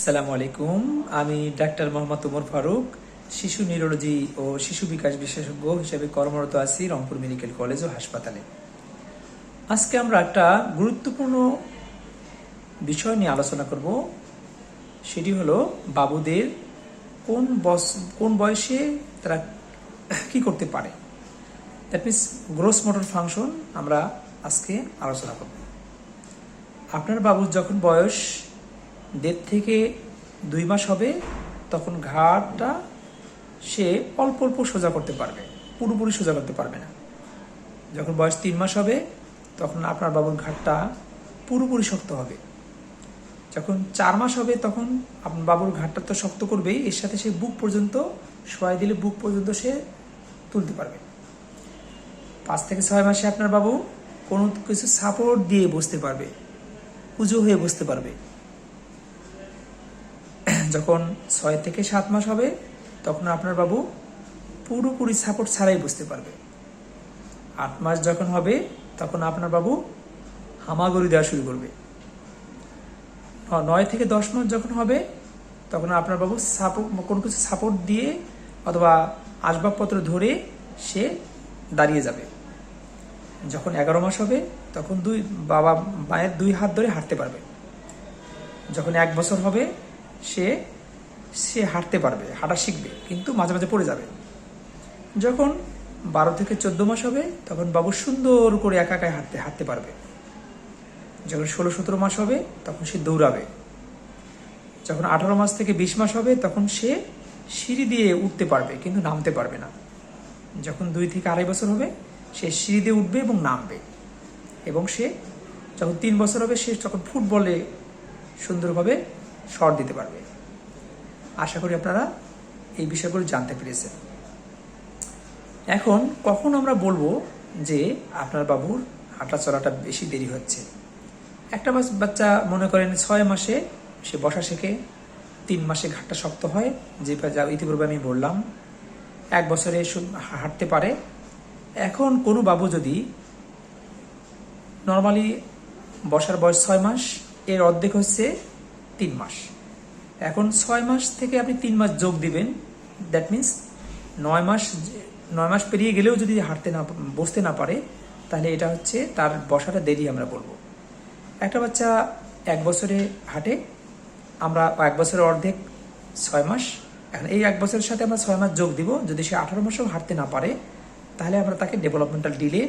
আসসালামু আলাইকুম। আমি ডাক্তার মোহাম্মদ উমর ফারুক, শিশু নিউরোলজি ও শিশু বিকাশ বিশেষজ্ঞ হিসেবে কর্মরত আছি রংপুর মেডিকেল কলেজ ও হাসপাতালে। আজকে আমরা একটা গুরুত্বপূর্ণ বিষয় নিয়ে আলোচনা করব। সেটি হলো বাবুদের কোন বয়সে তারা কি করতে পারে, that means gross motor function আমরা আজকে আলোচনা করব। আপনার বাবুর যখন বয়স 1.5 থেকে 2 মাস হবে, তখন ঘাড়টা সে অল্প অল্প সোজা করতে পারবে, পুরোপুরি সোজা করতে পারবে না। যখন বয়স 3 মাস হবে, তখন আপনার বাবুর ঘাড়টা পুরোপুরি শক্ত হবে। যখন 4 মাস হবে, তখন আপনার বাবুর ঘাড়টা তো শক্ত করবেই, এর সাথে সে বুক পর্যন্ত শোয়াই দিলে বুক পর্যন্ত সে তুলতে পারবে। 5 থেকে 6 মাসে আপনার বাবু কোনো কিছু সাপোর্ট দিয়ে বসতে পারবে, উঁচু হয়ে বসতে পারবে। যখন 6 থেকে 7 মাস হবে, তখন আপনার বাবু পুরোপুরি সাপোর্ট ছাড়াই বসতে পারবে। 8 মাস যখন হবে, তখন আপনার বাবু হামাগুড়ি দেওয়া শুরু করবে। 9 থেকে 10 মাস যখন হবে, তখন আপনার বাবু কোনো কিছু সাপোর্ট দিয়ে অথবা আসবাবপত্র ধরে সে দাঁড়িয়ে যাবে। যখন 11 মাস হবে, তখন মায়ের 2 হাত ধরে হাঁটতে পারবে। যখন 1 বছর হবে, সে হাঁটতে পারবে, হাঁটা শিখবে, কিন্তু মাঝে মাঝে পড়ে যাবে। যখন 12 থেকে 14 মাস হবে, তখন বাবু সুন্দর করে একা একাই হাঁটতে পারবে। যখন 16-17 মাস হবে, তখন সে দৌড়াবে। যখন 18 মাস থেকে 20 মাস হবে, তখন সে সিঁড়ি দিয়ে উঠতে পারবে, কিন্তু নামতে পারবে না। যখন 2 থেকে 2.5 বছর হবে, সে সিঁড়ি দিয়ে উঠবে এবং নামবে। এবং সে যখন 3 বছর হবে, সে তখন ফুটবলে সুন্দরভাবে শট দিতে পারবে। আশা করি আপনারা এই বিষয়গুলো জানতে পেরেছেন। এখন কখন আমরা বলবো যে আপনার বাবুর হাঁটা চলাটা বেশি দেরি হচ্ছে? একটা বাচ্চা মনে করেন 6 মাসে সে বসা শেখে, 3 মাসে ঘাটটা শক্ত হয়, যে ইতিপূর্বে আমি বললাম। 1 বছরে হাঁটতে পারে। এখন কোনো বাবু যদি নর্মালি বসার বয়স 6 মাস, এর অর্ধেক হচ্ছে 3 মাস। এখন 6 মাস থেকে আপনি 3 মাস যোগ দিবেন, দ্যাট মিনস 9 মাস পেরিয়ে গেলেও যদি বসতে না পারে, তাহলে এটা হচ্ছে তার বসাটা দেরি আমরা বলবো। একটা বাচ্চা 1 বছরে হাঁটে, আমরা 1 বছরের অর্ধেক 6 মাস। এখন এই 1 বছরের সাথে আমরা 6 মাস যোগ দিব। যদি সে 18 মাসেও হাঁটতে না পারে, তাহলে আমরা তাকে ডেভেলপমেন্টাল ডিলে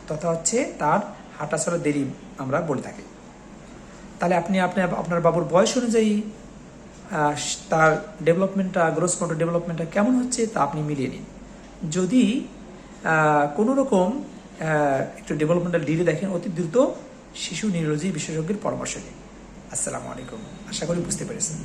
তথা হচ্ছে তার হাঁটা চলা দেরি আমরা বলে থাকি। তাহলে আপনি আপনার বাবুর বয়স অনুযায়ী তার ডেভেলপমেন্টটা, গ্রোস মোটর ডেভেলপমেন্টটা কেমন হচ্ছে তা আপনি মিলিয়ে নিন। যদি কোনো রকম একটু ডেভেলপমেন্টাল ডিলে দেখেন, অতি দ্রুত শিশু নিউরোলজি বিশেষজ্ঞের পরামর্শ নিন। আসসালামু আলাইকুম। আশা করি বুঝতে পেরেছেন।